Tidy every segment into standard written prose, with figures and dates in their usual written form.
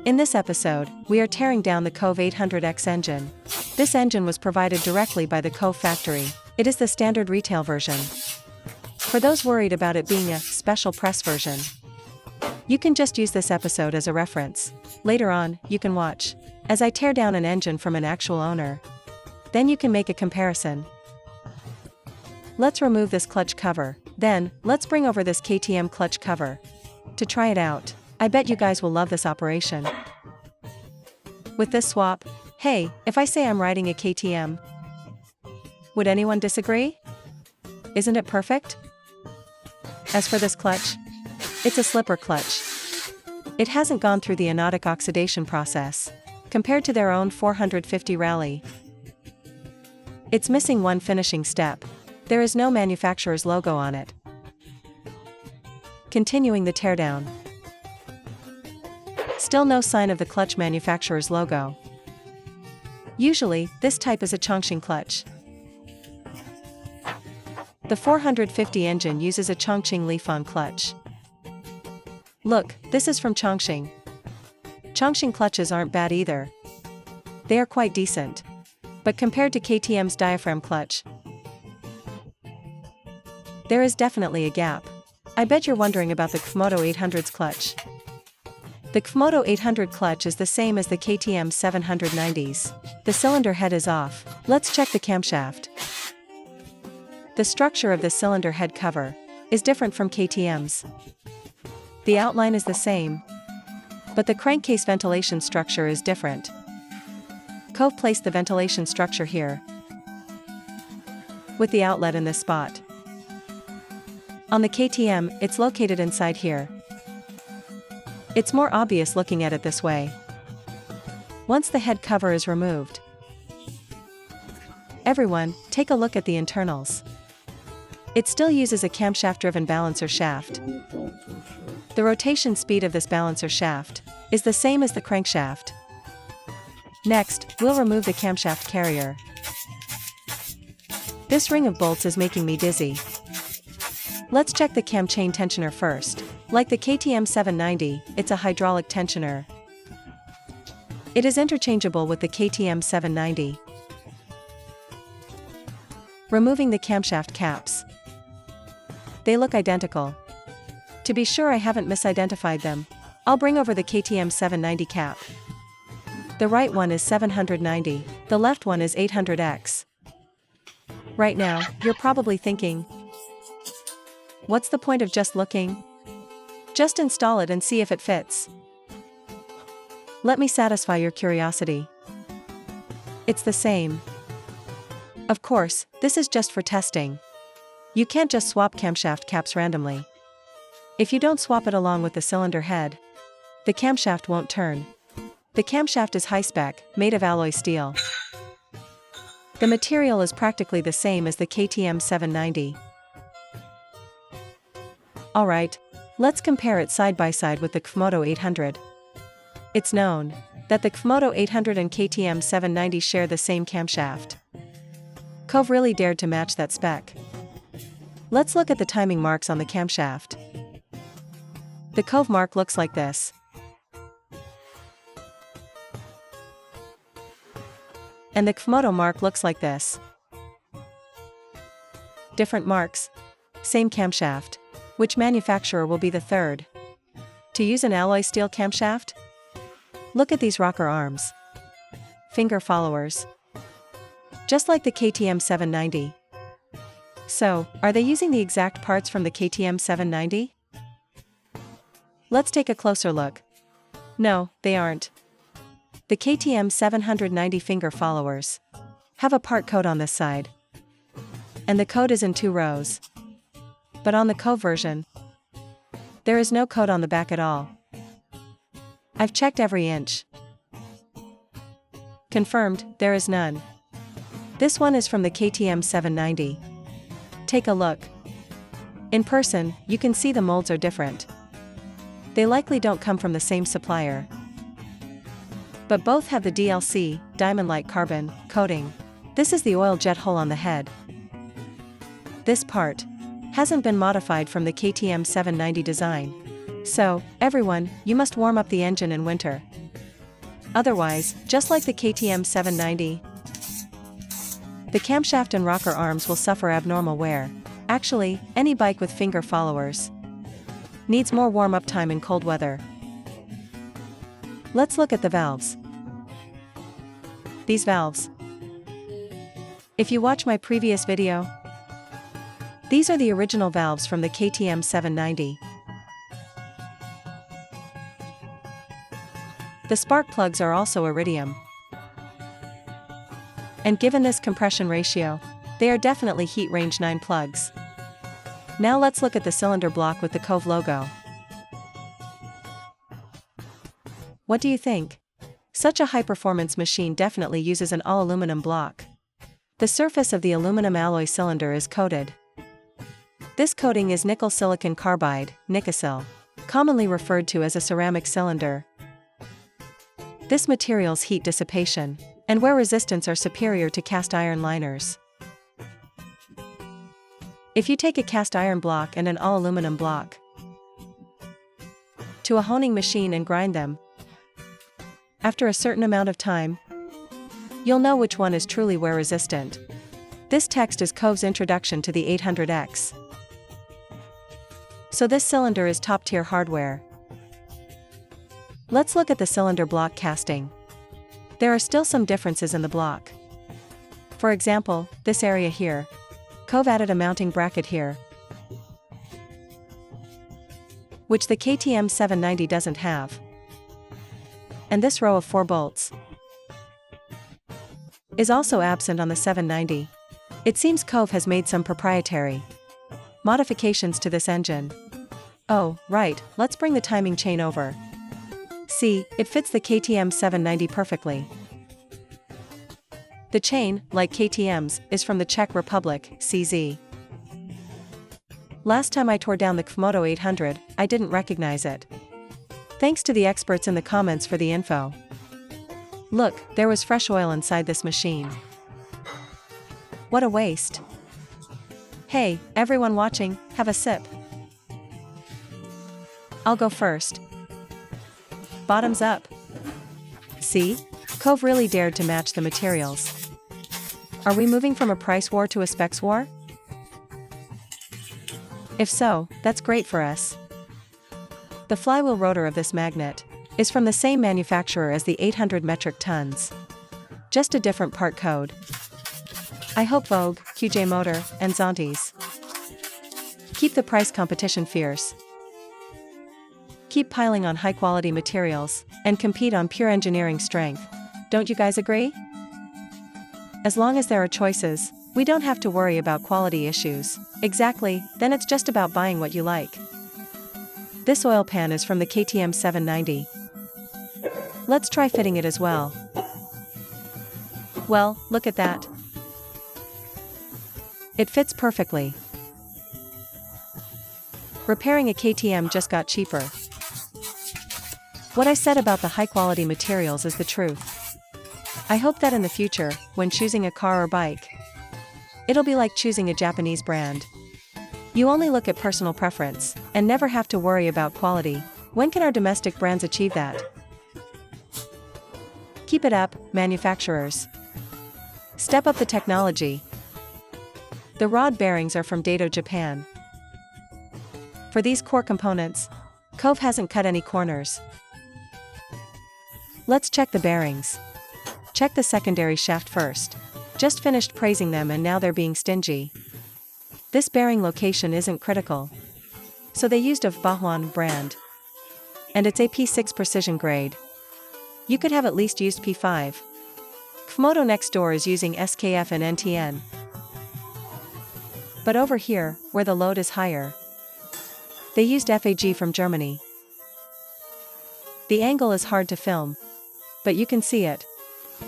In this episode, we are tearing down the Kove 800X engine. This engine was provided directly by the Kove factory. It is the standard retail version. For those worried about it being a special press version, you can just use this episode as a reference. Later on, you can watch as I tear down an engine from an actual owner. Then you can make a comparison. Let's remove this clutch cover. Then, let's bring over this KTM clutch cover to try it out. I bet you guys will love this operation. With this swap, hey, if I say I'm riding a KTM, would anyone disagree? Isn't it perfect? As for this clutch, it's a slipper clutch. It hasn't gone through the anodic oxidation process, compared to their own 450 Rally. It's missing one finishing step. There is no manufacturer's logo on it. Continuing the teardown. Still no sign of the clutch manufacturer's logo. Usually, this type is a Chongqing clutch. The 450 engine uses a Chongqing Lifan clutch. Look, this is from Chongqing. Chongqing clutches aren't bad either. They are quite decent. But compared to KTM's diaphragm clutch, there is definitely a gap. I bet you're wondering about the CFMOTO 800's clutch. The CFMOTO 800 clutch is the same as the KTM 790's. The cylinder head is off. Let's check the camshaft. The structure of the cylinder head cover is different from KTM's. The outline is the same, but the crankcase ventilation structure is different. Kove placed the ventilation structure here, with the outlet in this spot. On the KTM, it's located inside here. It's more obvious looking at it this way. Once the head cover is removed, everyone, take a look at the internals. It still uses a camshaft-driven balancer shaft. The rotation speed of this balancer shaft is the same as the crankshaft. Next, we'll remove the camshaft carrier. This ring of bolts is making me dizzy. Let's check the cam chain tensioner first. Like the KTM 790, it's a hydraulic tensioner. It is interchangeable with the KTM 790. Removing the camshaft caps. They look identical. To be sure I haven't misidentified them, I'll bring over the KTM 790 cap. The right one is 790, the left one is 800X. Right now, you're probably thinking, what's the point of just looking? Just install it and see if it fits. Let me satisfy your curiosity. It's the same. Of course, this is just for testing. You can't just swap camshaft caps randomly. If you don't swap it along with the cylinder head, the camshaft won't turn. The camshaft is high-spec, made of alloy steel. The material is practically the same as the KTM 790. Alright, let's compare it side by side with the CFMOTO 800. It's known that the CFMOTO 800 and KTM 790 share the same camshaft. Kove really dared to match that spec. Let's look at the timing marks on the camshaft. The Kove mark looks like this. And the CFMOTO mark looks like this. Different marks. Same camshaft. Which manufacturer will be the third to use an alloy steel camshaft? Look at these rocker arms. Finger followers. Just like the KTM 790. So, are they using the exact parts from the KTM 790? Let's take a closer look. No, they aren't. The KTM 790 finger followers have a part code on this side. And the code is in 2 rows. But on the Kove version, there is no code on the back at all. I've checked every inch. Confirmed, there is none. This one is from the KTM 790. Take a look. In person, you can see the molds are different. They likely don't come from the same supplier. But both have the DLC, diamond-like carbon, coating. This is the oil jet hole on the head. This part hasn't been modified from the KTM 790 design. So, everyone, you must warm up the engine in winter. Otherwise, just like the KTM 790, the camshaft and rocker arms will suffer abnormal wear. Actually, any bike with finger followers needs more warm-up time in cold weather. Let's look at the valves. These valves. If you watch my previous video, these are the original valves from the KTM 790. The spark plugs are also Iridium. And given this compression ratio, they are definitely heat range 9 plugs. Now let's look at the cylinder block with the Kove logo. What do you think? Such a high-performance machine definitely uses an all-aluminum block. The surface of the aluminum alloy cylinder is coated. This coating is nickel silicon carbide, Nikasil, commonly referred to as a ceramic cylinder. This material's heat dissipation and wear resistance are superior to cast iron liners. If you take a cast iron block and an all-aluminum block to a honing machine and grind them, after a certain amount of time, you'll know which one is truly wear resistant. This text is Kove's introduction to the 800X. So this cylinder is top-tier hardware. Let's look at the cylinder block casting. There are still some differences in the block. For example, this area here, Kove added a mounting bracket here, which the KTM 790 doesn't have. And this row of 4 bolts is also absent on the 790. It seems Kove has made some proprietary modifications to this engine. Oh, right, let's bring the timing chain over. See, it fits the KTM 790 perfectly. The chain, like KTM's, is from the Czech Republic, CZ. Last time I tore down the CFMOTO 800, I didn't recognize it. Thanks to the experts in the comments for the info. Look, there was fresh oil inside this machine. What a waste. Hey, everyone watching, have a sip. I'll go first. Bottoms up. See? Kove really dared to match the materials. Are we moving from a price war to a specs war? If so, that's great for us. The flywheel rotor of this magnet is from the same manufacturer as the 800 metric tons. Just a different part code. I hope Vogue, QJ Motor, and Zontes keep the price competition fierce. Keep piling on high-quality materials, and compete on pure engineering strength. Don't you guys agree? As long as there are choices, we don't have to worry about quality issues. Exactly, then it's just about buying what you like. This oil pan is from the KTM 790. Let's try fitting it as well. Well, look at that. It fits perfectly. Repairing a KTM just got cheaper. What I said about the high-quality materials is the truth. I hope that in the future, when choosing a car or bike, it'll be like choosing a Japanese brand. You only look at personal preference, and never have to worry about quality. When can our domestic brands achieve that? Keep it up, manufacturers. Step up the technology. The rod bearings are from Daido, Japan. For these core components, Kove hasn't cut any corners. Let's check the bearings. Check the secondary shaft first. Just finished praising them and now they're being stingy. This bearing location isn't critical. So they used a Bahuan brand. And it's a P6 precision grade. You could have at least used P5. CFMOTO next door is using SKF and NTN. But over here, where the load is higher, they used FAG from Germany. The angle is hard to film, but you can see it.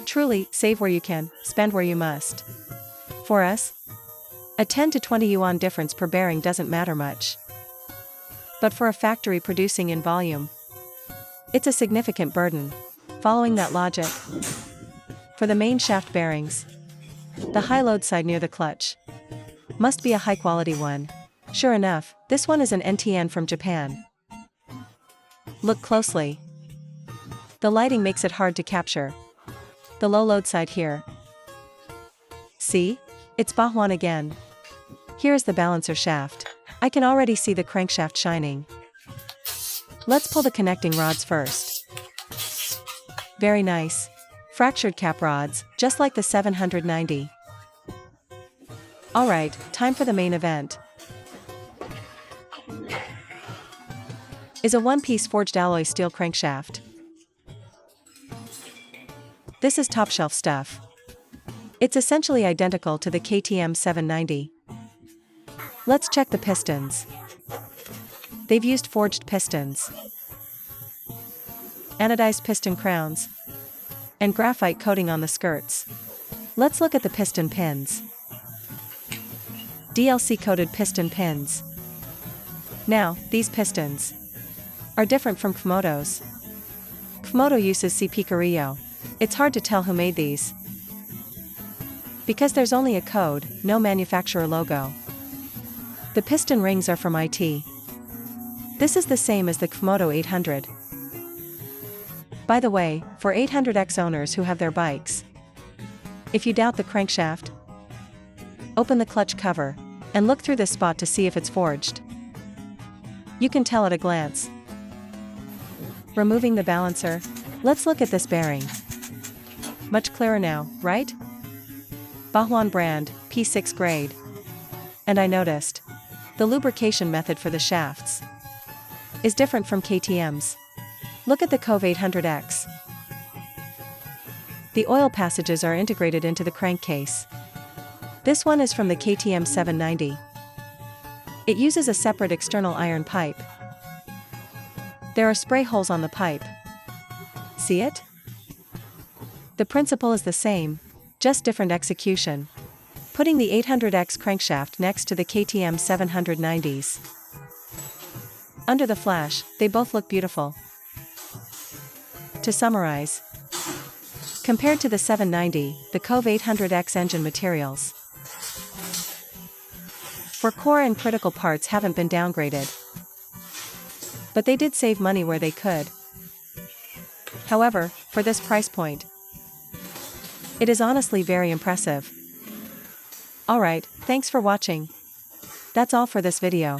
Truly, save where you can, spend where you must. For us, a 10 to 20 yuan difference per bearing doesn't matter much. But for a factory producing in volume, it's a significant burden. Following that logic, for the main shaft bearings, the high load side near the clutch must be a high quality one. Sure enough, this one is an NTN from Japan. Look closely. The lighting makes it hard to capture the low load side here. See? It's Bahwan again. Here is the balancer shaft. I can already see the crankshaft shining. Let's pull the connecting rods first. Very nice. Fractured cap rods, just like the 790. Alright, time for the main event. Is a one-piece forged alloy steel crankshaft. This is top-shelf stuff. It's essentially identical to the KTM 790. Let's check the pistons. They've used forged pistons, anodized piston crowns, and graphite coating on the skirts. Let's look at the piston pins. DLC-coated piston pins. Now, these pistons are different from CFMOTO's. CFMOTO uses CP Carrillo. It's hard to tell who made these, because there's only a code, no manufacturer logo. The piston rings are from IT. This is the same as the CFMOTO 800. By the way, for 800X owners who have their bikes, if you doubt the crankshaft, open the clutch cover and look through this spot to see if it's forged. You can tell at a glance. Removing the balancer, let's look at this bearing. Much clearer now, right? Bahwan brand, P6 grade. And I noticed the lubrication method for the shafts is different from KTM's. Look at the Kove 800X. The oil passages are integrated into the crankcase. This one is from the KTM 790. It uses a separate external iron pipe. There are spray holes on the pipe. See it? The principle is the same, just different execution. Putting the 800X crankshaft next to the KTM 790s. Under the flash, they both look beautiful. To summarize, compared to the 790, the Kove 800X engine materials for core and critical parts haven't been downgraded. But they did save money where they could. However, for this price point, it is honestly very impressive. Alright, thanks for watching. That's all for this video.